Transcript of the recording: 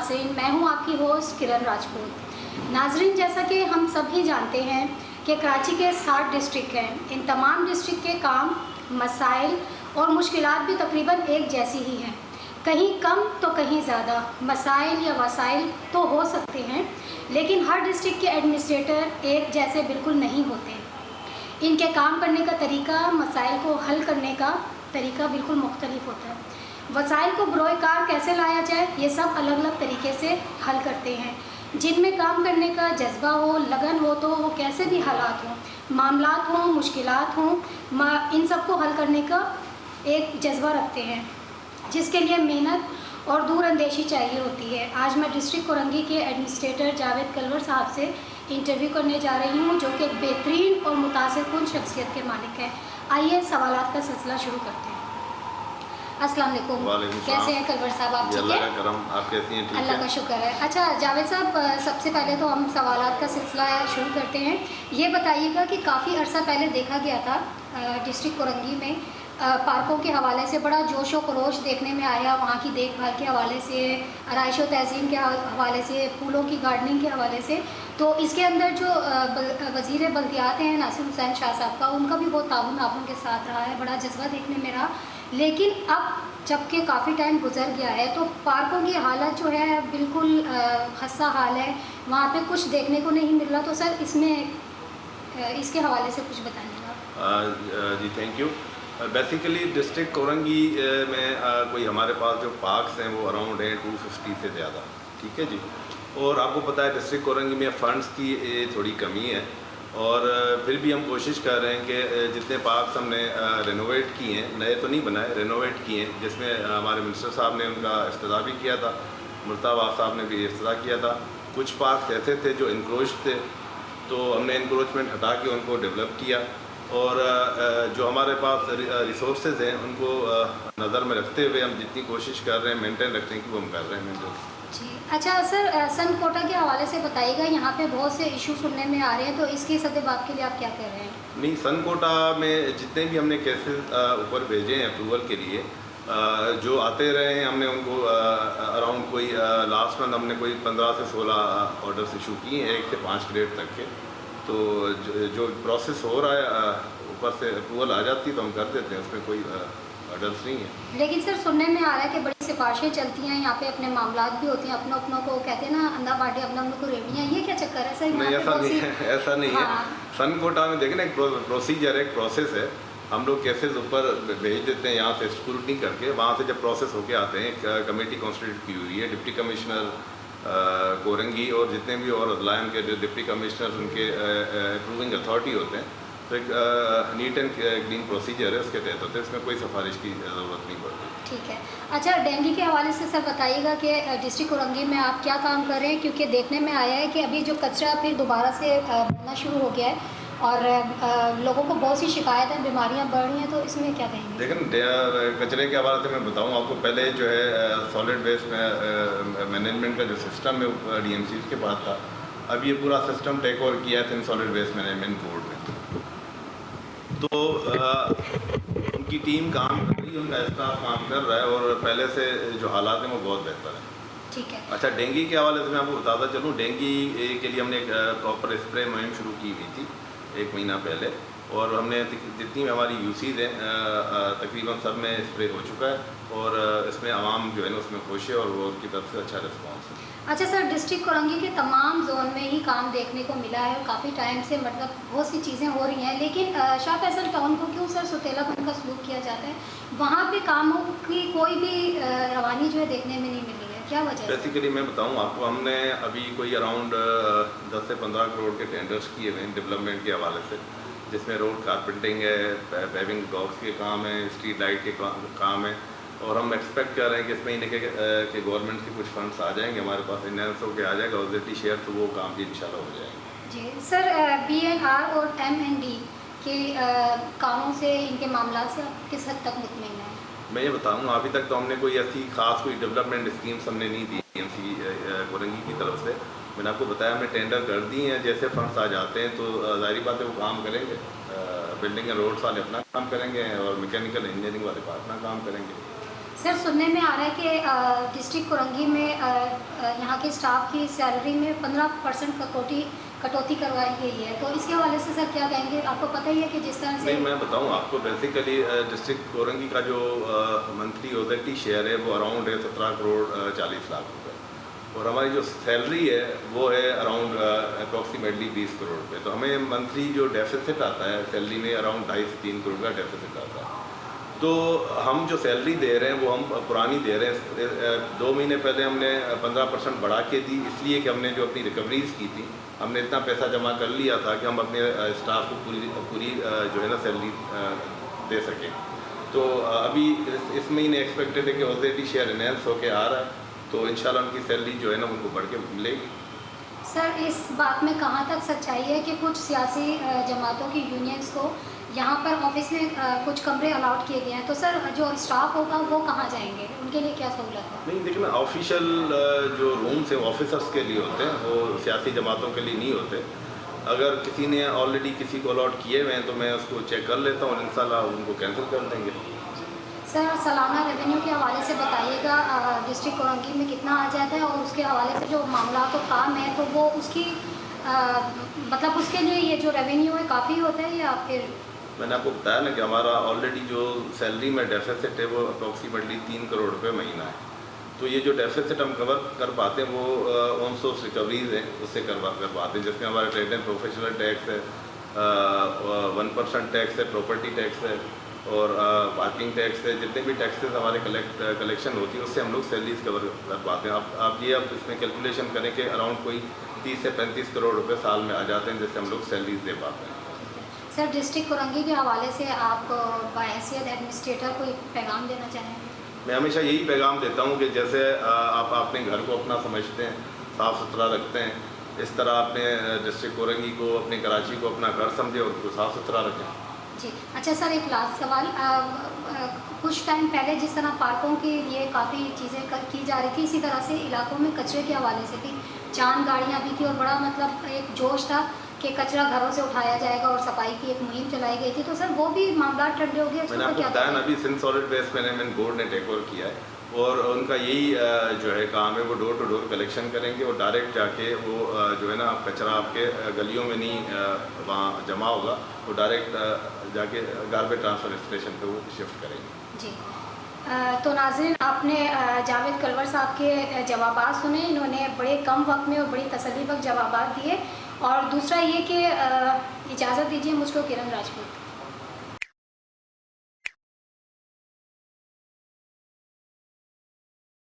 नाज़रीन, मैं हूं आपकी होस्ट किरण राजपूत। नाज़रीन, जैसा कि हम सभी जानते हैं कि कराची के 60 डिस्ट्रिक्ट हैं। इन तमाम डिस्ट्रिक्ट के काम, मसाइल और मुश्किलात भी तकरीबन एक जैसी ही हैं। कहीं कम तो कहीं ज़्यादा मसाइल या वसाइल तो हो सकते हैं, लेकिन हर डिस्ट्रिक्ट के एडमिनिस्ट्रेटर एक जैसे बिल्कुल नहीं होते। इनके काम करने का तरीका, मसाइल को हल करने का तरीका बिल्कुल मुख्तलिफ होता है। वसाइल को बरोएकार कैसे लाया जाए, ये सब अलग अलग तरीके से हल करते हैं। जिनमें काम करने का जज्बा हो, लगन हो, तो वो कैसे भी हालात हों, मामलात हों, मुश्किलात हों, इन सब को हल करने का एक जज्बा रखते हैं, जिसके लिए मेहनत और दूरअंदेशी चाहिए होती है। आज मैं डिस्ट्रिक्ट कोरंगी के एडमिनिस्ट्रेटर जावेद कलवर साहब से इंटरव्यू करने जा रही हूँ, जो कि एक बेहतरीन और मुतासिरकुन शख्सियत के मालिक हैं। आइए सवालात का सिलसिला शुरू करते हैं। अस्सलाम वालेकुम, कैसे हैं कलवर साहब? आप ठीक हैं? आप कैसी हैं? ठीक है, अल्लाह का शुक्र है। अच्छा जावेद साहब, सबसे पहले तो हम सवालात का सिलसिला शुरू करते हैं। ये बताइएगा कि काफ़ी अर्सा पहले देखा गया था डिस्ट्रिक्ट कोरंगी में पार्कों के हवाले से बड़ा जोश व खरोश देखने में आया। वहाँ की देखभाल के हवाले से, आराइश व तहसीन के हवाले से, फूलों की गार्डनिंग के हवाले से। तो इसके अंदर जो वज़ीर बल्दियात हैं नासिर हुसैन शाह साहब का, उनका भी बहुत ताउन आप उनके साथ रहा है, बड़ा जज्बा देखने में रहा। लेकिन अब जबकि काफ़ी टाइम गुजर गया है, तो पार्कों की हालत जो है बिल्कुल खस्ता हाल है, वहाँ पे कुछ देखने को नहीं मिल रहा। तो सर इसमें इसके हवाले से कुछ बताइएगा। जी thank you. Basically district Korangi में कोई हमारे पास जो पार्क्स हैं वो अराउंड हैं 250 से ज़्यादा, ठीक है जी। और आपको पता है डिस्ट्रिक्ट कोरंगी में फ़ंड्स की थोड़ी कमी है, और फिर भी हम कोशिश कर रहे हैं कि जितने पार्क्स हमने रेनोवेट किए हैं, नए तो नहीं बनाए, रेनोवेट किए हैं, जिसमें हमारे मिनिस्टर साहब ने उनका इफ्तिताह भी किया था, मुर्तज़ा साहब ने भी इफ्तिताह किया था। कुछ पार्क्स ऐसे थे जो इंक्रोच थे, तो हमने इंक्रोचमेंट हटा के उनको डेवलप किया, और जो हमारे पास रिसोर्सेज हैं उनको नज़र में रखते हुए हम जितनी कोशिश कर रहे हैं मेंटेन रखने की, वो हम कर रहे हैं मेंटेन। जी अच्छा सर, सन कोटा के हवाले से बताइएगा। यहाँ पे बहुत से इशू सुनने में आ रहे हैं, तो इसके सद्देबात के लिए आप क्या कह रहे हैं? नहीं, सन कोटा में जितने भी हमने केसेस ऊपर भेजे हैं अप्रूवल के लिए, जो आते रहे हैं, हमने उनको अराउंड कोई लास्ट मंथ हमने कोई 15 से 16 ऑर्डर्स इशू किए हैं, 1 से 5 ग्रेड तक के। तो जो प्रोसेस हो रहा है, ऊपर से अप्रूवल आ जाती है तो हम कर देते हैं, उसमें कोई हर्डल्स नहीं है। लेकिन सर सुनने में आ रहा है कि बड़ी सिफारिशें चलती हैं यहाँ पे, अपने मामलात भी होते हैं, अपनों को कहते हैं ना, अंधा बाटे अपना को रेवड़ियाँ, ये क्या चक्कर है सर? नहीं, ऐसा नहीं है, ऐसा नहीं है। सन कोटा में देखें ना, एक प्रोसीजर है, एक प्रोसेस है। हम लोग केसेस ऊपर भेज देते हैं यहाँ से स्क्रूटनी करके, वहाँ से जब प्रोसेस होके आते हैं, एक कमेटी कॉन्स्टिट्यूट की हुई है, डिप्टी कमिश्नर कोरंगी और जितने भी और अदलायन के डिप्टी कमिश्नर, उनके अप्रूविंग अथॉरिटी होते हैं। तो एक नीट एंड क्लीन प्रोसीजर है, उसके तहत होते हैं, इसमें कोई सिफारिश की ज़रूरत नहीं पड़ती। ठीक है। अच्छा, डेंगू के हवाले से सर बताइएगा कि डिस्ट्रिक्ट कोरंगी में आप क्या काम कर रहे हैं, क्योंकि देखने में आया है कि अभी जो कचरा फिर दोबारा से बनना शुरू हो गया है, और लोगों को बहुत सी शिकायत है, बीमारियां बढ़ रही हैं, तो इसमें क्या कहेंगे? देखें, कचरे के हवाले से मैं बताऊं आपको, पहले जो है सॉलिड वेस्ट मैनेजमेंट का जो सिस्टम है DMC के पास था। अब ये पूरा सिस्टम टेक ओवर किया है सॉलिड वेस्ट मैनेजमेंट बोर्ड ने, तो उनकी टीम काम कर रही है, उनका स्टाफ काम कर रहा है, और पहले से जो हालात हैं वो बहुत बेहतर है। ठीक है। अच्छा, डेंगू के हवाले से मैं आपको बताता चलूँ। डेंगू के लिए हमने एक प्रॉपर स्प्रे मुहिम शुरू की हुई थी 1 महीना पहले, और हमने जितनी भी हमारी यूसीज हैं तकरीबन सब में स्प्रे हो चुका है, और इसमें आवाम जो है ना उसमें खुश है, और वो उनकी तरफ से अच्छा रिस्पॉन्स है। अच्छा सर, डिस्ट्रिक्ट कोरंगी के तमाम जोन में ही काम देखने को मिला है, काफ़ी टाइम से मतलब बहुत सी चीज़ें हो रही हैं, लेकिन शाह फैसल टाउन को क्यों सर सुतेलापन का सलूक किया जाता है? वहाँ पे कामों की कोई भी रवानी जो है देखने में नहीं मिल रही है, क्या वजह है? बेसिकली मैं बताऊँ आपको, हमने अभी कोई अराउंड 10 से 15 करोड़ के टेंडर्स किए हुए हैं डेवलपमेंट के हवाले से, जिसमें रोड कारपेंटिंग है, पेविंग ब्लॉक्स के काम है, स्ट्रीट लाइट के काम है, और हम एक्सपेक्ट कर रहे हैं कि इस महीने के गवर्नमेंट के कुछ फंड्स आ जाएंगे हमारे पास, इनहेंस होकर आ जाएगा ऑलरेडी शेयर, तो वो काम भी इंशाल्लाह हो जाएंगे। जी सर, BNR और MND के कामों से, इनके मामला से आप किस हद तक मुतमईन हैं? मैं ये बताऊँ, अभी तक तो हमने कोई ऐसी खास कोई डेवलपमेंट स्कीम्स हमने नहीं दी DMC कोरंगी की तरफ से। मैंने आपको बताया हमने टेंडर कर दी हैं, जैसे फंड्स आ जाते हैं तो ज़ाहिर बात है वो काम करेंगे। बिल्डिंग एंड रोड्स वाले अपना काम करेंगे, और मैकेनिकल इंजीनियरिंग वाले अपना काम करेंगे। सर सुनने में आ रहा है कि डिस्ट्रिक्ट कोरंगी में यहाँ के स्टाफ की सैलरी में 15% कटौती करवाई गई है, तो इसके हवाले से सर क्या कहेंगे? आपको पता ही है कि जिस तरह से नहीं, मैं बताऊं आपको, बेसिकली डिस्ट्रिक्ट कोरंगी का जो मंथली ऑथोरिटी शेयर है वो अराउंड है 17 करोड़ 40 लाख रुपए, और हमारी जो सैलरी है वो है अराउंड अप्रॉक्सीमेटली 20 करोड़ रुपए। तो हमें मंथली जो डेफिसिट आता है सैलरी में अराउंड 2.5 से 3 करोड़ का डेफिसिट आता है। तो हम जो सैलरी दे रहे हैं वो हम पुरानी दे रहे हैं। 2 महीने पहले हमने 15% बढ़ा के दी, इसलिए कि हमने जो अपनी रिकवरीज की थी हमने इतना पैसा जमा कर लिया था कि हम अपने स्टाफ को पूरी जो है ना सैलरी दे सकें। तो अभी इस महीने एक्सपेक्टेड है कि ऑथोरिटी शेयर इनहेंस होकर आ रहा है, तो इंशाल्लाह उनकी सैलरी जो है ना उनको बढ़ के मिलेगी। सर इस बात में कहाँ तक सच्चाई है कि कुछ सियासी जमातों की यूनियंस को यहाँ पर ऑफिस में कुछ कमरे अलाउट किए गए हैं, तो सर जो स्टाफ होगा वो कहाँ जाएंगे, उनके लिए क्या सहूलत है? नहीं, देखिए ना, ऑफिशियल जो रूम्स हैं ऑफिसर्स के लिए होते हैं, वो सियासी जमातों के लिए नहीं होते। अगर किसी ने ऑलरेडी किसी को अलॉट किए हुए हैं तो मैं उसको चेक कर लेता हूँ और इंशाल्लाह उनको कैंसिल कर देंगे। सर सालाना रेवेन्यू के हवाले से बताइएगा, डिस्ट्रिक्ट कोरंगी में कितना आ जाता है, और उसके हवाले से जो मामला तो काम है तो वो उसकी मतलब उसके लिए ये जो रेवेन्यू है काफ़ी होता है या फिर? मैंने आपको बताया ना कि हमारा ऑलरेडी जो सैलरी में डेफिसिट है वो अप्रॉक्सीमेटली 3 करोड़ रुपए महीना है। तो ये जो डेफिसिट हम कवर कर पाते हैं वो ऑन सोर्स रिकवरीज हैं उससे कर पाते हैं, जिसमें हमारा ट्रेड एंड प्रोफेशनल टैक्स है, 1% टैक्स है, प्रॉपर्टी टैक्स है और पार्किंग टैक्स है। जितने भी टैक्सेस हमारे कलेक्शन होती है उससे हम लोग सैलरीज कवर कर पाते हैं। आप इसमें कैलकुलेशन करें कि अराउंड कोई 30 से 35 करोड़ रुपए साल में आ जाते हैं जिससे हम लोग सैलरीज दे पाते हैं। सर डिस्ट्रिक्ट कोरंगी के हवाले से आप बाहैसियत एडमिनिस्ट्रेटर को एक पैगाम देना चाहेंगे? मैं हमेशा यही पैगाम देता हूँ कि जैसे आप अपने घर को अपना समझते हैं, साफ़ सुथरा रखते हैं, इस तरह अपने डिस्ट्रिक्ट कोरंगी को, अपने कराची को अपना घर समझें और उसको साफ़ सुथरा रखें। जी अच्छा सर, एक लास्ट सवाल, कुछ टाइम पहले जिस तरह पार्कों के लिए काफ़ी चीज़ें की जा रही थी, इसी तरह से इलाकों में कचरे के हवाले से भी चांद गाड़ियाँ भी थी और बड़ा मतलब एक जोश था कि कचरा घरों से उठाया जाएगा और सफाई की एक मुहिम चलाई गई थी, तो सर वो भी मामला ठंडे हो गए? मैंने आपको बताया ना, अभी Sindh solid waste management board ने टेक ओवर किया है और उनका यही जो है काम है, वो डोर टू डोर कलेक्शन करेंगे और डायरेक्ट जाके वो जो है ना कचरा आपके गलियों में नहीं वहाँ जमा होगा, वो डायरेक्ट जाके गार्बेज ट्रांसफर स्टेशन पे वो शिफ्ट करेंगे। जी तो नाज़रीन, आपने जावेद कलवर साहब के जवाबात सुने। इन्होंने बड़े कम वक्त में और बड़ी तसल्लीबख्श जवाबात दिए। और दूसरा ये कि इजाज़त दीजिए मुझको किरण राजपूत।